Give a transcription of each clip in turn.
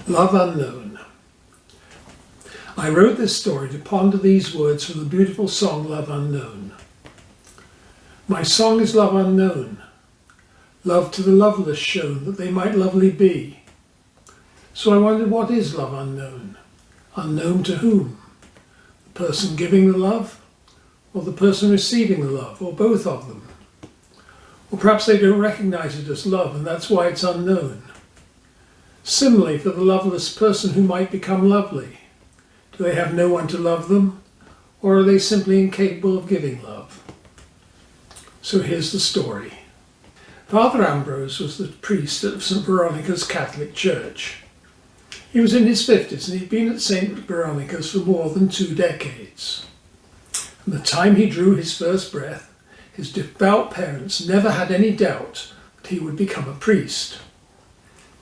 Love unknown. I wrote this story to ponder these words from the beautiful song Love Unknown. My song is love unknown, love to the loveless shown that they might lovely be. So I wondered, what is love unknown? Unknown to whom? The person giving the love, or the person receiving the love, or both of them? Or perhaps they don't recognize it as love and that's why it's unknown. Similarly, for the loveless person who might become lovely, do they have no one to love them, or are they simply incapable of giving love? So here's the story. Father Ambrose was the priest at St. Veronica's Catholic Church. He was in his 50s and he'd been at St. Veronica's for more than 2 decades. From the time he drew his first breath, his devout parents never had any doubt that he would become a priest.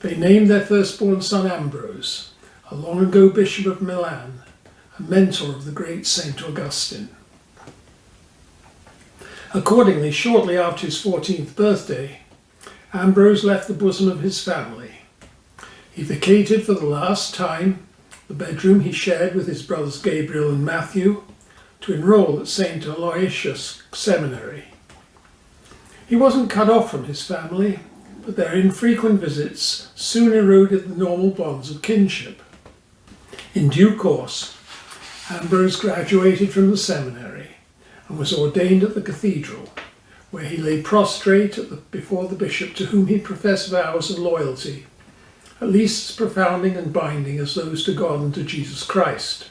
They named their firstborn son Ambrose, a long ago Bishop of Milan, a mentor of the great St. Augustine. Accordingly, shortly after his 14th birthday, Ambrose left the bosom of his family. He vacated for the last time the bedroom he shared with his brothers Gabriel and Matthew to enroll at St. Aloysius Seminary. He wasn't cut off from his family, but their infrequent visits soon eroded the normal bonds of kinship. In due course, Ambrose graduated from the seminary and was ordained at the cathedral, where he lay prostrate before the bishop to whom he professed vows of loyalty, at least as profounding and binding as those to God and to Jesus Christ.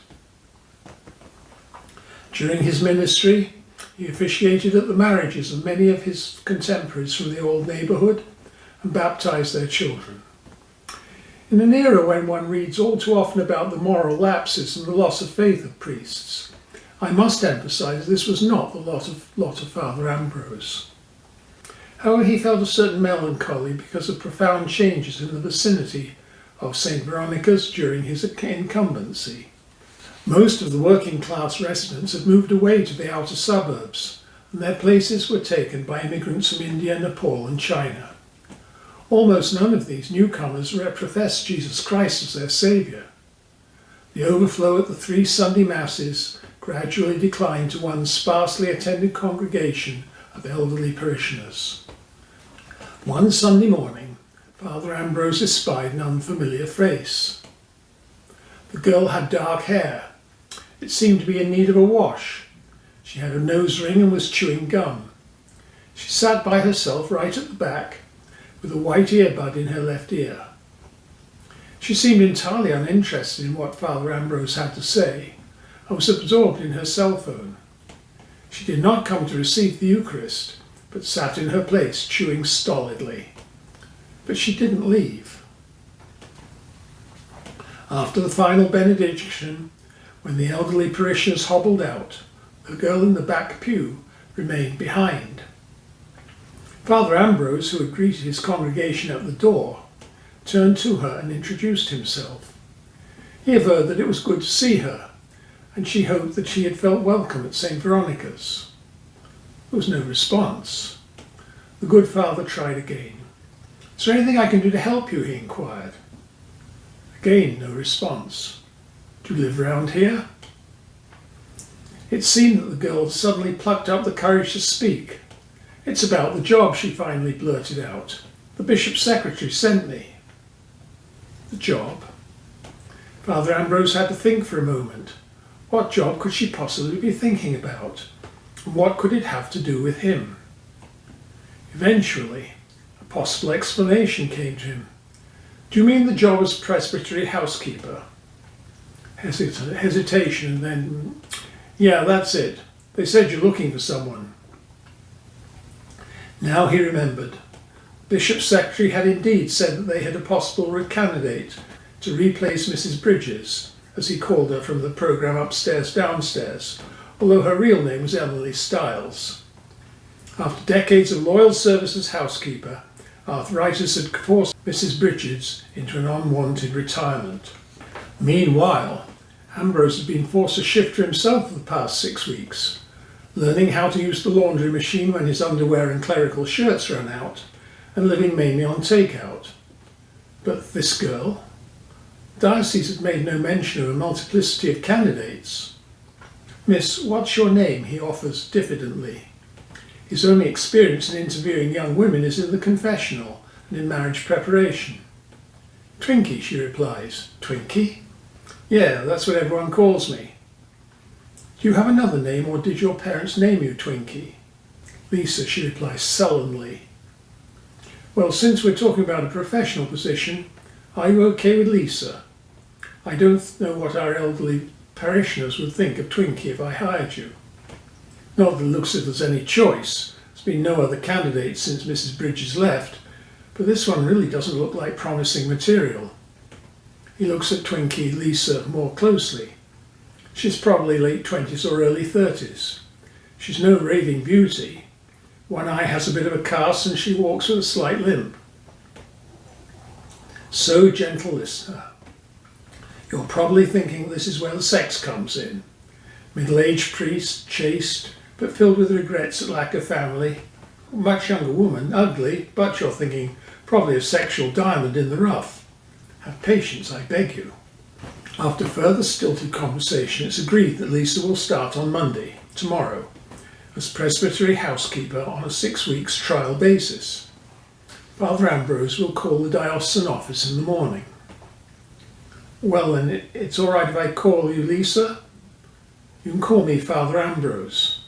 During his ministry, he officiated at the marriages of many of his contemporaries from the old neighbourhood and baptised their children. In an era when one reads all too often about the moral lapses and the loss of faith of priests, I must emphasise this was not the lot of Father Ambrose. However, he felt a certain melancholy because of profound changes in the vicinity of St. Veronica's during his incumbency. Most of the working class residents had moved away to the outer suburbs, and their places were taken by immigrants from India, Nepal and China. Almost none of these newcomers professed Jesus Christ as their saviour. The overflow at the 3 Sunday Masses gradually declined to one sparsely attended congregation of elderly parishioners. One Sunday morning, Father Ambrose espied an unfamiliar face. The girl had dark hair. It seemed to be in need of a wash. She had a nose ring and was chewing gum. She sat by herself right at the back, with a white earbud in her left ear. She seemed entirely uninterested in what Father Ambrose had to say, and was absorbed in her cell phone. She did not come to receive the Eucharist, but sat in her place, chewing stolidly. But she didn't leave. After the final benediction, when the elderly parishioners hobbled out, the girl in the back pew remained behind. Father Ambrose, who had greeted his congregation at the door, turned to her and introduced himself. He averred that it was good to see her, and she hoped that she had felt welcome at St. Veronica's. There was no response. The good father tried again. "Is there anything I can do to help you?" he inquired. Again, no response. "Do you live round here?" It seemed that the girl suddenly plucked up the courage to speak. "It's about the job," she finally blurted out. "The bishop's secretary sent me." The job? Father Ambrose had to think for a moment. What job could she possibly be thinking about? And what could it have to do with him? Eventually, a possible explanation came to him. "Do you mean the job as presbytery housekeeper?" Hesitation, and then, "Yeah, that's it. They said you're looking for someone." Now he remembered. Bishop's secretary had indeed said that they had a possible candidate to replace Mrs. Bridges, as he called her from the programme Upstairs Downstairs, although her real name was Emily Stiles. After decades of loyal service as housekeeper, arthritis had forced Mrs. Bridges into an unwanted retirement. Meanwhile, Ambrose had been forced to shift for himself for the past 6 weeks, learning how to use the laundry machine when his underwear and clerical shirts ran out, and living mainly on takeout. But this girl, The diocese had made no mention of a multiplicity of candidates. "Miss, what's your name?" he offers diffidently. His only experience in interviewing young women is in the confessional and in marriage preparation. "Twinkie," she replies. "Twinkie?" "Yeah, that's what everyone calls me." "Do you have another name, or did your parents name you Twinkie?" "Lisa," she replies sullenly. "Well, since we're talking about a professional position, are you okay with Lisa? I don't know what our elderly parishioners would think of Twinkie if I hired you. Not that it looks as if there's any choice. There's been no other candidates since Mrs. Bridges left, but this one really doesn't look like promising material." He looks at Twinkie Lisa more closely. She's probably late 20s or early 30s. She's no raving beauty. One eye has a bit of a cast and she walks with a slight limp. So, gentle listener, you're probably thinking this is where the sex comes in. Middle-aged priest, chaste, but filled with regrets at lack of family. Much younger woman, ugly, but you're thinking probably a sexual diamond in the rough. Have patience, I beg you. After further stilted conversation, it's agreed that Lisa will start on Monday, tomorrow, as presbytery housekeeper on a 6 weeks trial basis. Father Ambrose will call the diocesan office in the morning. "Well then, it's all right if I call you Lisa?" "You can call me Father Ambrose."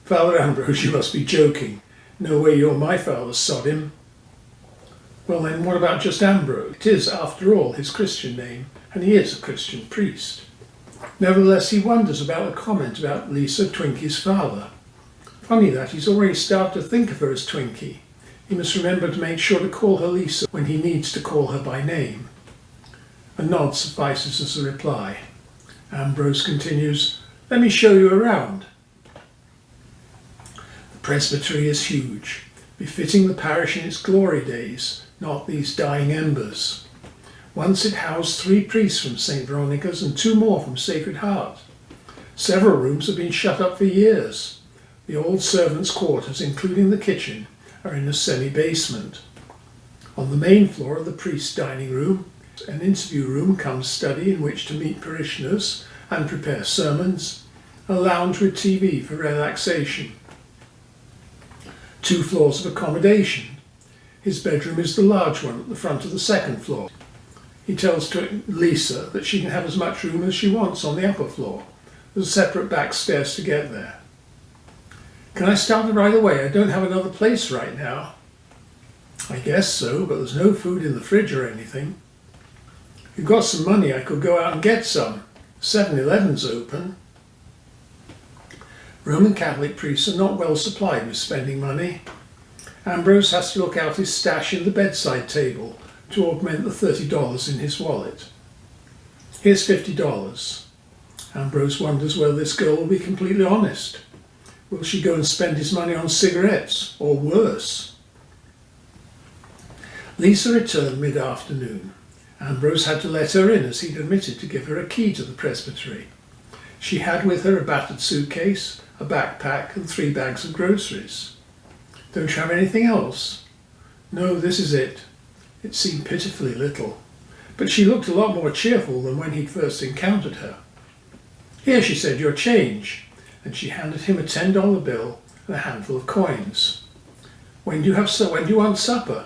"Father Ambrose, you must be joking. No way you're my father, sod him." "Well then, what about just Ambrose? It is, after all, his Christian name, and he is a Christian priest." Nevertheless, he wonders about the comment about Lisa, Twinkie's father. Funny that he's already started to think of her as Twinkie. He must remember to make sure to call her Lisa when he needs to call her by name. A nod suffices as a reply. Ambrose continues, "Let me show you around." The presbytery is huge, befitting the parish in its glory days, not these dying embers. Once it housed 3 priests from St. Veronica's and 2 more from Sacred Heart. Several rooms have been shut up for years. The old servants' quarters, including the kitchen, are in a semi-basement. On the main floor of the priest's dining room, an interview room comes study in which to meet parishioners and prepare sermons, a lounge with TV for relaxation. 2 floors of accommodation. His bedroom is the large one at the front of the 2nd floor. He tells Lisa that she can have as much room as she wants on the upper floor. There's a separate back stairs to get there. "Can I start it right away? I don't have another place right now." "I guess so, but there's no food in the fridge or anything." "If you've got some money, I could go out and get some. 7-Eleven's open." Roman Catholic priests are not well supplied with spending money. Ambrose has to look out his stash in the bedside table to augment the $30 in his wallet. "Here's $50. Ambrose wonders whether this girl will be completely honest. Will she go and spend his money on cigarettes, or worse? Lisa returned mid-afternoon. Ambrose had to let her in as he'd omitted to give her a key to the presbytery. She had with her a battered suitcase, a backpack and 3 bags of groceries. "Don't you have anything else?" "No, this is it." It seemed pitifully little, but she looked a lot more cheerful than when he'd first encountered her. "Here," she said, "your change," and she handed him a $10 bill and a handful of coins. When do you want supper?"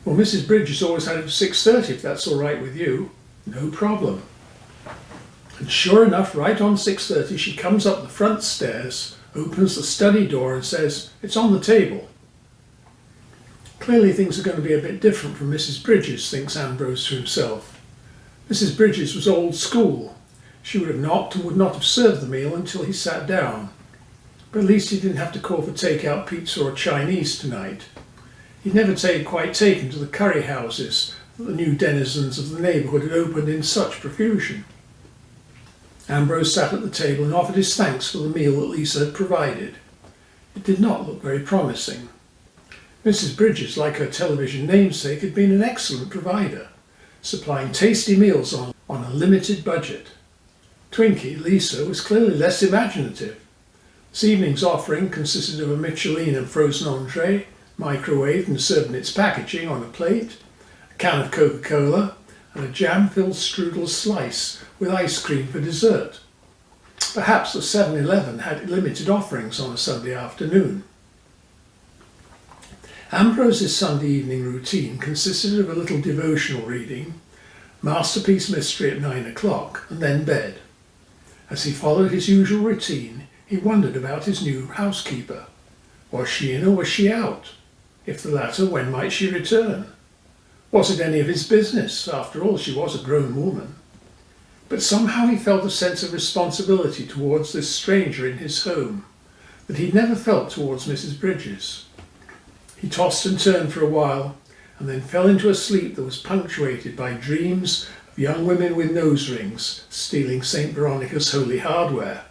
"Well, Mrs. Bridges always had it for 6:30, if that's all right with you." "No problem." And sure enough, right on 6:30, she comes up the front stairs, opens the study door and says, "It's on the table." Clearly things are going to be a bit different from Mrs. Bridges, thinks Ambrose to himself. Mrs. Bridges was old school. She would have knocked and would not have served the meal until he sat down. But at least he didn't have to call for take-out pizza or Chinese tonight. He'd never quite taken to the curry houses that the new denizens of the neighbourhood had opened in such profusion. Ambrose sat at the table and offered his thanks for the meal that Lisa had provided. It did not look very promising. Mrs. Bridges, like her television namesake, had been an excellent provider, supplying tasty meals on a limited budget. Twinkie, Lisa, was clearly less imaginative. This evening's offering consisted of a Michelin and frozen entree, microwaved and served in its packaging on a plate, a can of Coca-Cola, and a jam-filled strudel slice with ice cream for dessert. Perhaps the 7-Eleven had limited offerings on a Sunday afternoon. Ambrose's Sunday evening routine consisted of a little devotional reading, masterpiece mystery at 9 o'clock, and then bed. As he followed his usual routine, he wondered about his new housekeeper. Was she in or was she out? If the latter, when might she return? Was it any of his business? After all, she was a grown woman. But somehow he felt a sense of responsibility towards this stranger in his home that he'd never felt towards Mrs. Bridges. He tossed and turned for a while, and then fell into a sleep that was punctuated by dreams of young women with nose rings stealing St. Veronica's holy hardware.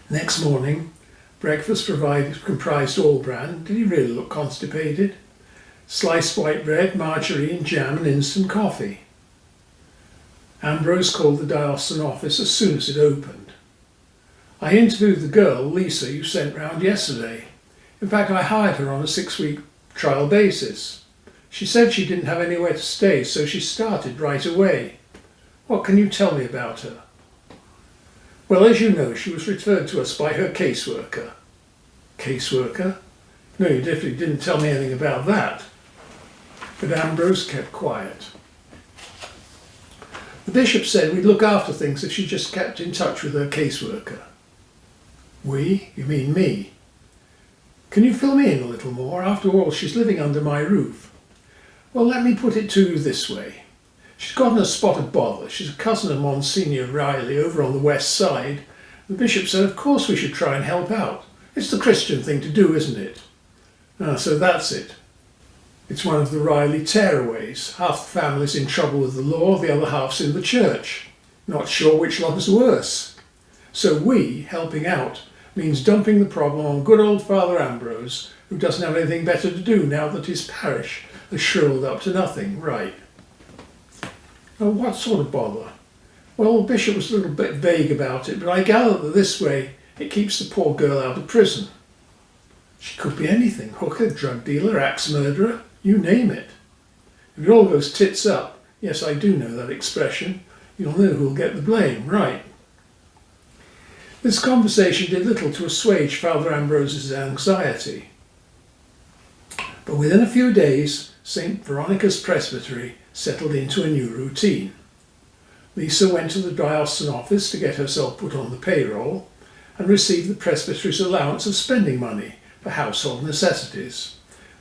Next morning, breakfast comprised all bran. Did he really look constipated? Sliced white bread, margarine, jam and instant coffee. Ambrose called the diocesan office as soon as it opened. I interviewed the girl, Lisa, you sent round yesterday. In fact, I hired her on a 6-week trial basis. She said she didn't have anywhere to stay, so she started right away. What can you tell me about her? Well, as you know, she was referred to us by her caseworker. Caseworker? No, you definitely didn't tell me anything about that. But Ambrose kept quiet. The bishop said we'd look after things if she just kept in touch with her caseworker. We? You mean me? Can you fill me in a little more? After all, she's living under my roof. Well, let me put it to you this way. She's gotten a spot of bother. She's a cousin of Monsignor Reilly over on the west side. The bishop said, of course we should try and help out. It's the Christian thing to do, isn't it? So that's it. It's one of the Reilly tearaways. Half the family's in trouble with the law, the other half's in the church. Not sure which lot is worse. So we, helping out, means dumping the problem on good old Father Ambrose, who doesn't have anything better to do now that his parish has shriveled up to nothing, right? Oh, what sort of bother? Well, the bishop was a little bit vague about it, but I gather that this way it keeps the poor girl out of prison. She could be anything, hooker, drug dealer, axe murderer, you name it. If it all goes tits up, yes, I do know that expression, you'll know who'll get the blame, right? This conversation did little to assuage Father Ambrose's anxiety. But within a few days, St. Veronica's presbytery settled into a new routine. Lisa went to the diocesan office to get herself put on the payroll and received the presbytery's allowance of spending money for household necessities,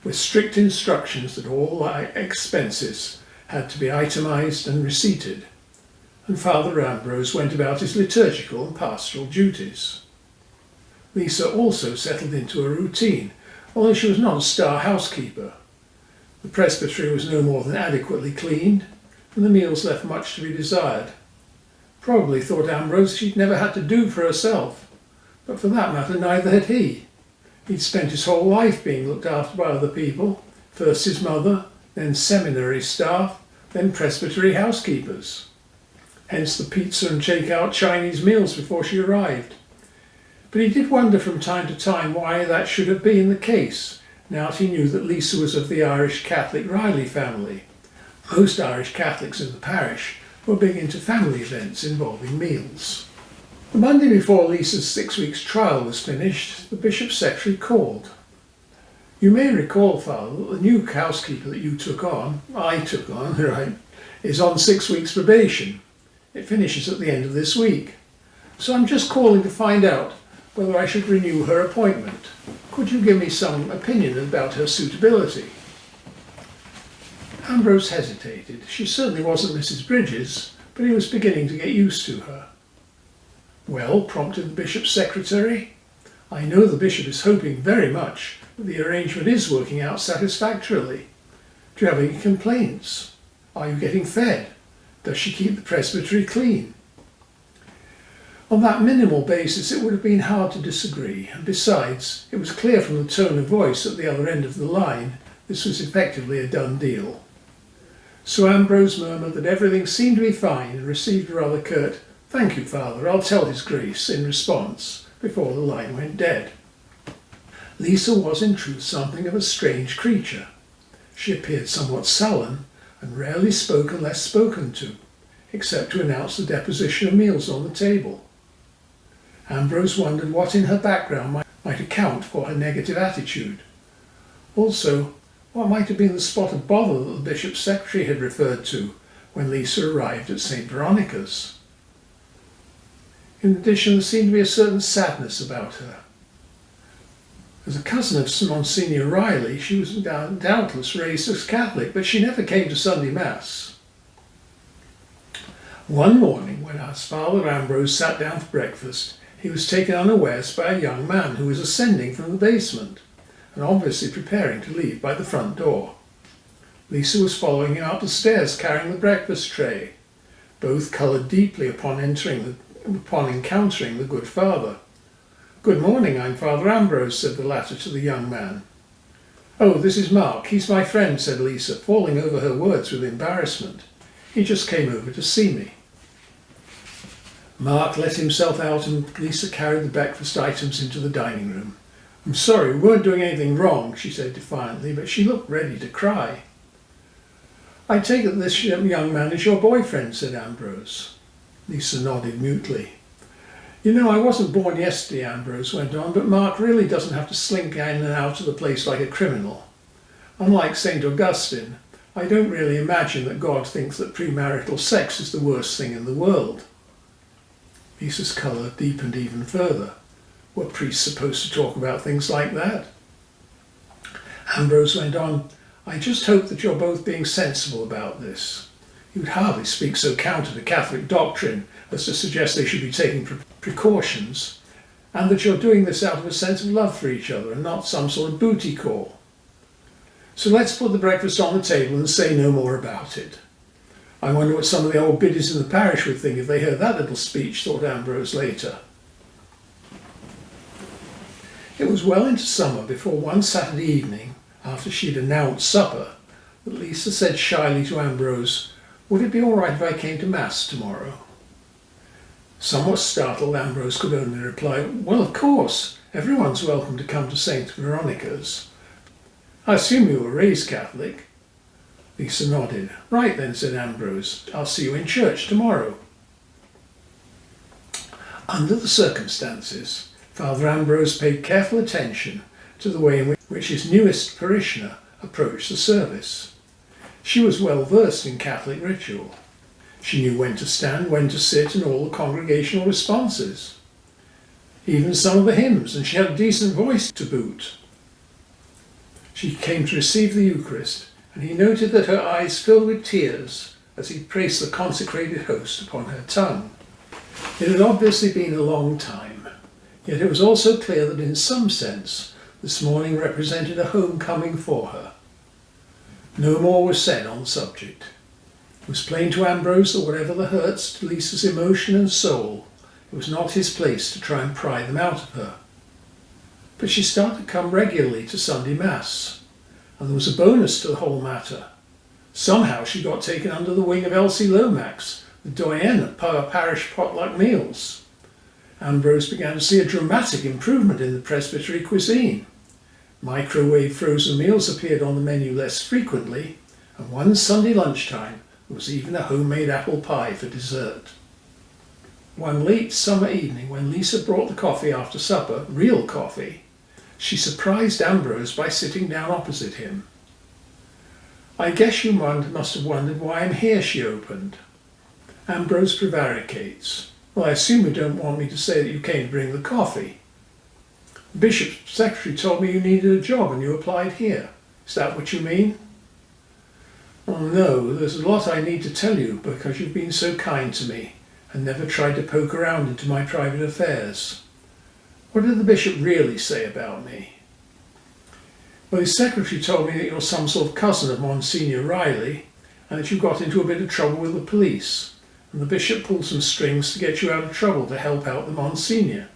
with strict instructions that all expenses had to be itemised and receipted, and Father Ambrose went about his liturgical and pastoral duties. Lisa also settled into a routine, although she was not a star housekeeper. The presbytery was no more than adequately cleaned, and the meals left much to be desired. Probably, thought Ambrose, she'd never had to do for herself, but for that matter neither had he. He'd spent his whole life being looked after by other people, first his mother, then seminary staff, then presbytery housekeepers. Hence the pizza and take-out Chinese meals before she arrived. But he did wonder from time to time why that should have been the case, now that he knew that Lisa was of the Irish Catholic Reilly family. Most Irish Catholics in the parish were big into family events involving meals. The Monday before Lisa's 6 weeks trial was finished, the bishop's secretary called. You may recall, Father, that the new housekeeper that you took on, right, is on 6 weeks probation. It finishes at the end of this week. So I'm just calling to find out whether I should renew her appointment. Could you give me some opinion about her suitability? Ambrose hesitated. She certainly wasn't Mrs. Bridges, but he was beginning to get used to her. Well, prompted the bishop's secretary, I know the bishop is hoping very much that the arrangement is working out satisfactorily. Do you have any complaints? Are you getting fed? Does she keep the presbytery clean? On that minimal basis it would have been hard to disagree, and besides, it was clear from the tone of voice at the other end of the line this was effectively a done deal. So Ambrose murmured that everything seemed to be fine and received a rather curt "Thank you, Father, I'll tell His Grace" in response, before the line went dead. Lisa was in truth something of a strange creature. She appeared somewhat sullen, and rarely spoke unless spoken to, except to announce the deposition of meals on the table. Ambrose wondered what in her background might account for her negative attitude. Also, what might have been the spot of bother that the bishop's secretary had referred to when Lisa arrived at St. Veronica's. In addition, there seemed to be a certain sadness about her. As a cousin of Monsignor Reilly, she was doubtless raised as Catholic, but she never came to Sunday Mass. One morning, when our Father Ambrose sat down for breakfast, he was taken unawares by a young man who was ascending from the basement, and obviously preparing to leave by the front door. Lisa was following him up the stairs, carrying the breakfast tray. Both coloured deeply upon encountering the good father. "Good morning, I'm Father Ambrose," said the latter to the young man. "Oh, this is Mark. He's my friend," said Lisa, falling over her words with embarrassment. "He just came over to see me." Mark let himself out and Lisa carried the breakfast items into the dining room. "I'm sorry, we weren't doing anything wrong," she said defiantly, but she looked ready to cry. "I take it this young man is your boyfriend," said Ambrose. Lisa nodded mutely. "You know, I wasn't born yesterday," Ambrose went on, "but Mark really doesn't have to slink in and out of the place like a criminal. Unlike St. Augustine, I don't really imagine that God thinks that premarital sex is the worst thing in the world." Lisa's colour deepened even further. Were priests supposed to talk about things like that? Ambrose went on, "I just hope that you're both being sensible about this. You would hardly speak so counter to Catholic doctrine as to suggest they should be taking precautions, and that you're doing this out of a sense of love for each other and not some sort of booty call. So let's put the breakfast on the table and say no more about it." "I wonder what some of the old biddies in the parish would think if they heard that little speech," thought Ambrose later. It was well into summer before one Saturday evening, after she'd announced supper, that Lisa said shyly to Ambrose, "Would it be all right if I came to Mass tomorrow?" Somewhat startled, Ambrose could only reply, "Well, of course, everyone's welcome to come to St. Veronica's. I assume you were raised Catholic?" Lisa nodded. "Right then," said Ambrose, "I'll see you in church tomorrow." Under the circumstances, Father Ambrose paid careful attention to the way in which his newest parishioner approached the service. She was well versed in Catholic ritual. She knew when to stand, when to sit, and all the congregational responses. Even some of the hymns, and she had a decent voice to boot. She came to receive the Eucharist, and he noted that her eyes filled with tears as he placed the consecrated host upon her tongue. It had obviously been a long time, yet it was also clear that in some sense this morning represented a homecoming for her. No more was said on the subject. It was plain to Ambrose that whatever the hurts to Lisa's emotion and soul, it was not his place to try and pry them out of her. But she started to come regularly to Sunday Mass, and there was a bonus to the whole matter. Somehow she got taken under the wing of Elsie Lomax, the doyenne at parish potluck meals. Ambrose began to see a dramatic improvement in the presbytery cuisine. Microwave frozen meals appeared on the menu less frequently, and one Sunday lunchtime there was even a homemade apple pie for dessert. One late summer evening, when Lisa brought the coffee after supper, real coffee, she surprised Ambrose by sitting down opposite him. "I guess you must have wondered why I'm here," she opened. Ambrose prevaricates. "Well, I assume you don't want me to say that you came to bring the coffee. The bishop's secretary told me you needed a job and you applied here. Is that what you mean?" "Oh no, there's a lot I need to tell you because you've been so kind to me and never tried to poke around into my private affairs. What did the bishop really say about me?" "Well, his secretary told me that you're some sort of cousin of Monsignor Reilly and that you got into a bit of trouble with the police, and the bishop pulled some strings to get you out of trouble to help out the Monsignor."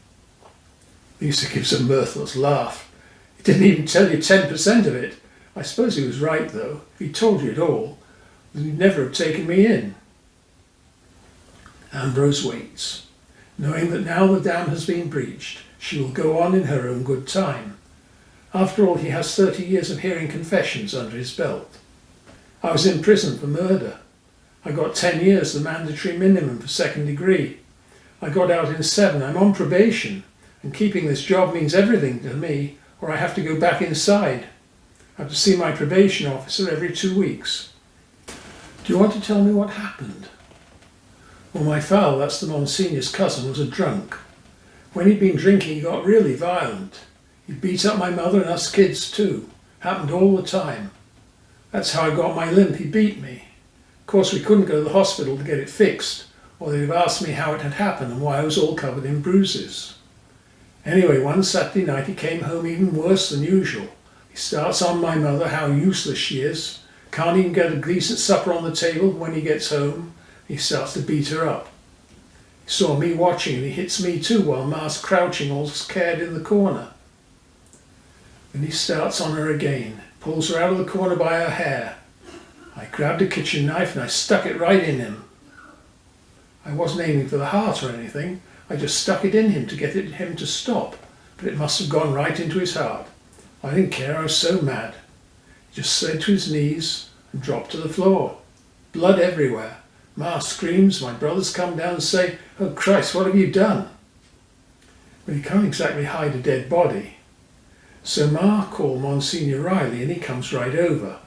Lisa gives a mirthless laugh. "He didn't even tell you 10% of it. I suppose he was right, though. If he told you it all, then he'd never have taken me in." Ambrose waits, knowing that now the dam has been breached, she will go on in her own good time. After all, he has 30 years of hearing confessions under his belt. I was in prison for murder. I got 10 years, the mandatory minimum for second degree. I got out in 7. I'm on probation, and keeping this job means everything to me, or I have to go back inside. I have to see my probation officer every 2 weeks. Do you want to tell me what happened? Well, my father, that's the Monsignor's cousin, was a drunk. When he'd been drinking, he got really violent. He beat up my mother and us kids too. Happened all the time. That's how I got my limp. He beat me. Of course, we couldn't go to the hospital to get it fixed, or they'd have asked me how it had happened and why I was all covered in bruises. Anyway, one Saturday night he came home even worse than usual. He starts on my mother, how useless she is. Can't even get a decent supper on the table when he gets home. He starts to beat her up. He saw me watching and he hits me too while Ma's crouching all scared in the corner. Then he starts on her again, pulls her out of the corner by her hair. I grabbed a kitchen knife and I stuck it right in him. I wasn't aiming for the heart or anything. I just stuck it in him to get him to stop, but it must have gone right into his heart. I didn't care, I was so mad. He just slid to his knees and dropped to the floor. Blood everywhere. Ma screams, my brothers come down and say, "Oh Christ, what have you done?" But he can't exactly hide a dead body. So Ma called Monsignor Reilly and he comes right over.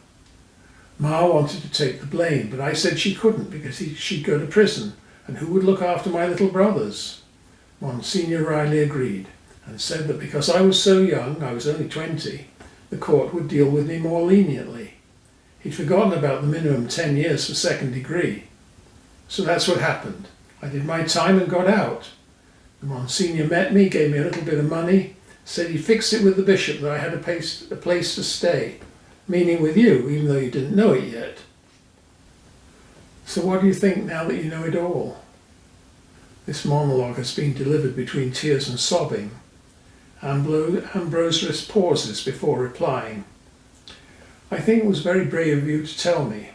Ma wanted to take the blame, but I said she couldn't because she'd go to prison, and who would look after my little brothers? Monsignor Reilly agreed and said that because I was so young, I was only 20, the court would deal with me more leniently. He'd forgotten about the minimum 10 years for second degree. So that's what happened. I did my time and got out. The Monsignor met me, gave me a little bit of money, said he fixed it with the bishop that I had a place to stay, meaning with you, even though you didn't know it yet. So what do you think now that you know it all? This monologue has been delivered between tears and sobbing. Ambrose pauses before replying. I think it was very brave of you to tell me,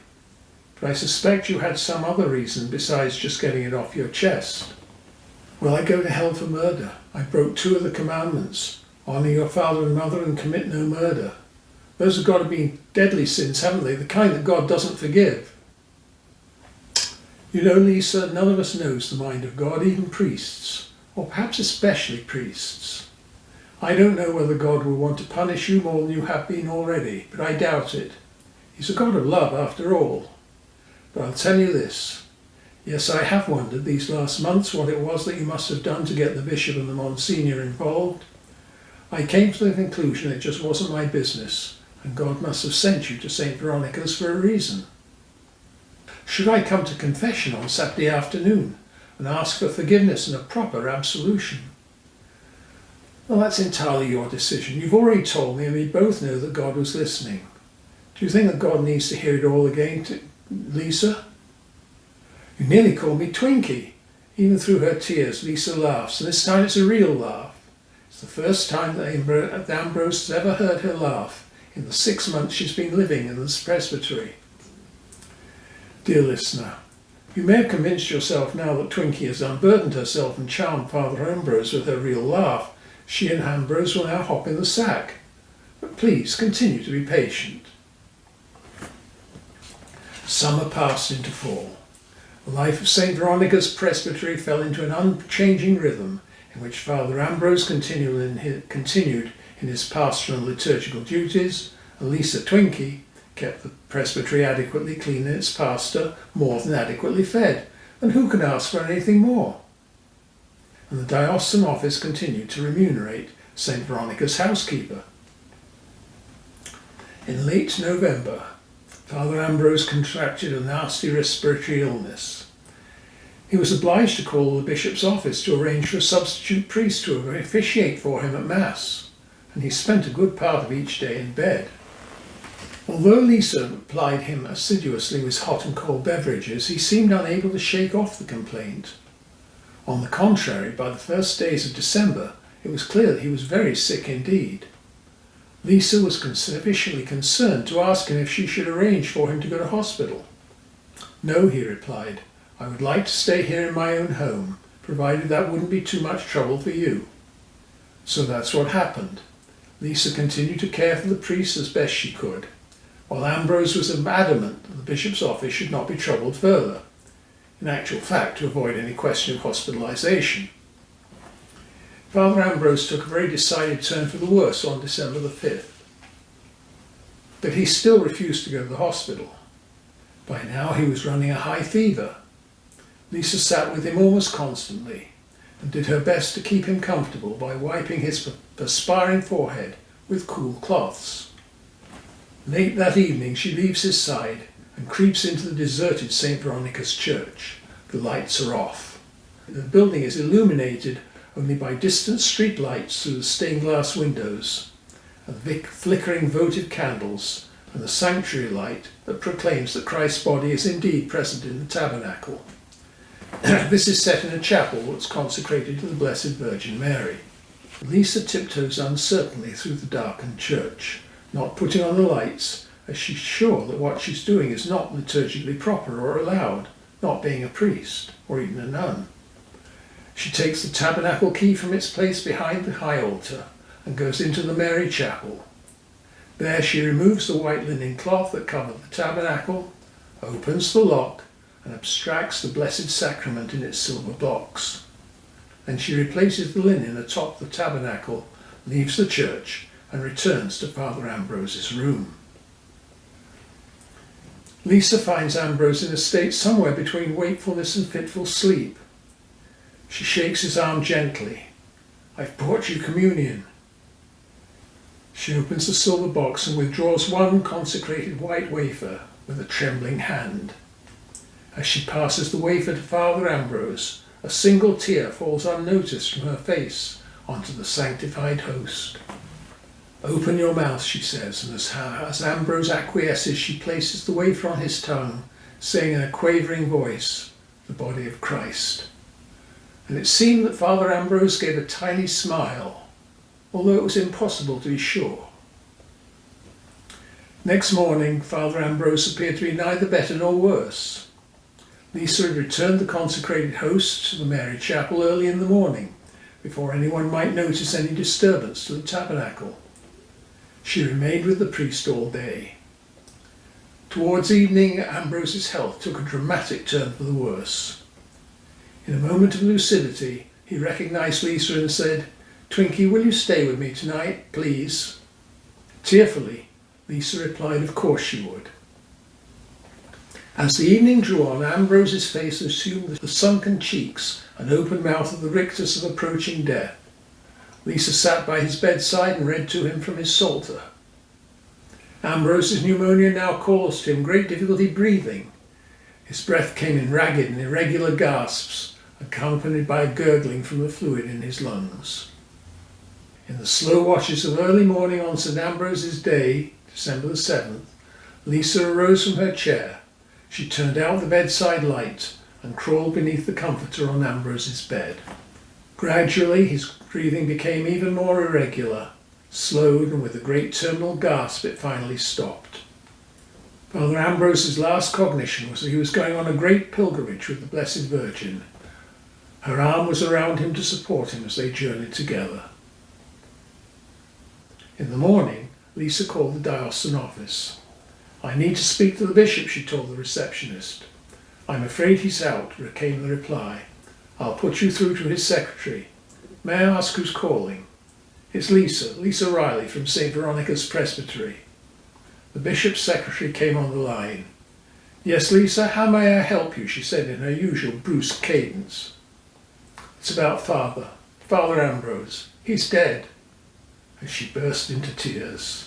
but I suspect you had some other reason besides just getting it off your chest. Well, I go to hell for murder. I broke 2 of the commandments. Honour your father and mother and commit no murder. Those have got to be deadly sins, haven't they? The kind that God doesn't forgive. You know, Lisa, none of us knows the mind of God, even priests, or perhaps especially priests. I don't know whether God will want to punish you more than you have been already, but I doubt it. He's a God of love after all. But I'll tell you this. Yes, I have wondered these last months what it was that you must have done to get the bishop and the Monsignor involved. I came to the conclusion it just wasn't my business, and God must have sent you to St. Veronica's for a reason. Should I come to confession on Saturday afternoon and ask for forgiveness and a proper absolution? Well, that's entirely your decision. You've already told me and we both know that God was listening. Do you think that God needs to hear it all again, Lisa? You nearly called me Twinkie. Even through her tears, Lisa laughs, and this time it's a real laugh. It's the first time that Ambrose has ever heard her laugh in the 6 months she's been living in this presbytery. Dear listener, you may have convinced yourself now that Twinkie has unburdened herself and charmed Father Ambrose with her real laugh. She and Ambrose will now hop in the sack. But please continue to be patient. Summer passed into fall. The life of St. Veronica's presbytery fell into an unchanging rhythm in which Father Ambrose continued in his pastoral and liturgical duties, and Lisa Twinkie kept the presbytery adequately clean and its pastor more than adequately fed, and who could ask for anything more? And the diocesan office continued to remunerate St. Veronica's housekeeper. In late November, Father Ambrose contracted a nasty respiratory illness. He was obliged to call the bishop's office to arrange for a substitute priest to officiate for him at Mass, and he spent a good part of each day in bed. Although Lisa plied him assiduously with hot and cold beverages, he seemed unable to shake off the complaint. On the contrary, by the first days of December, it was clear that he was very sick indeed. Lisa was sufficiently concerned to ask him if she should arrange for him to go to hospital. No, he replied, I would like to stay here in my own home, provided that wouldn't be too much trouble for you. So that's what happened. Lisa continued to care for the priest as best she could. while Ambrose was adamant that the bishop's office should not be troubled further, in actual fact to avoid any question of hospitalisation. Father Ambrose took a very decided turn for the worse on December the 5th, but he still refused to go to the hospital. By now he was running a high fever. Lisa sat with him almost constantly and did her best to keep him comfortable by wiping his perspiring forehead with cool cloths. Late that evening she leaves his side and creeps into the deserted St. Veronica's church. The lights are off. The building is illuminated only by distant street lights through the stained glass windows, and flickering votive candles, and the sanctuary light that proclaims that Christ's body is indeed present in the tabernacle. This is set in a chapel that's consecrated to the Blessed Virgin Mary. Lisa tiptoes uncertainly through the darkened church, not putting on the lights, as she's sure that what she's doing is not liturgically proper or allowed, not being a priest or even a nun. She takes the tabernacle key from its place behind the high altar and goes into the Mary chapel. There she removes the white linen cloth that covered the tabernacle, opens the lock, and abstracts the Blessed Sacrament in its silver box. Then she replaces the linen atop the tabernacle, leaves the church, and returns to Father Ambrose's room. Lisa finds Ambrose in a state somewhere between wakefulness and fitful sleep. She shakes his arm gently. "I've brought you communion." She opens the silver box and withdraws one consecrated white wafer with a trembling hand. As she passes the wafer to Father Ambrose, a single tear falls unnoticed from her face onto the sanctified host. "Open your mouth," she says, and as Ambrose acquiesces, she places the wafer on his tongue, saying in a quavering voice, "The body of Christ." And it seemed that Father Ambrose gave a tiny smile, although it was impossible to be sure. Next morning, Father Ambrose appeared to be neither better nor worse. Lisa had returned the consecrated host to the Mary Chapel early in the morning, before anyone might notice any disturbance to the tabernacle. She remained with the priest all day. Towards evening, Ambrose's health took a dramatic turn for the worse. In a moment of lucidity, he recognised Lisa and said, "Twinkie, will you stay with me tonight, please?" Tearfully, Lisa replied of course she would. As the evening drew on, Ambrose's face assumed the sunken cheeks and open mouth of the rictus of approaching death. Lisa sat by his bedside and read to him from his psalter. Ambrose's pneumonia now caused him great difficulty breathing. His breath came in ragged and irregular gasps, accompanied by a gurgling from the fluid in his lungs. In the slow watches of early morning on St. Ambrose's Day, December the 7th, Lisa arose from her chair. She turned out the bedside light and crawled beneath the comforter on Ambrose's bed. Gradually his breathing became even more irregular, slowed, and with a great terminal gasp it finally stopped. Father Ambrose's last cognition was that he was going on a great pilgrimage with the Blessed Virgin. Her arm was around him to support him as they journeyed together. In the morning, Lisa called the diocesan office. "I need to speak to the bishop," she told the receptionist. "I'm afraid he's out," came the reply. "I'll put you through to his secretary. May I ask who's calling?" "It's Lisa Reilly from St. Veronica's Presbytery." The bishop's secretary came on the line. "Yes, Lisa, how may I help you?" she said in her usual brusque cadence. "It's about Father Ambrose. He's dead." And she burst into tears.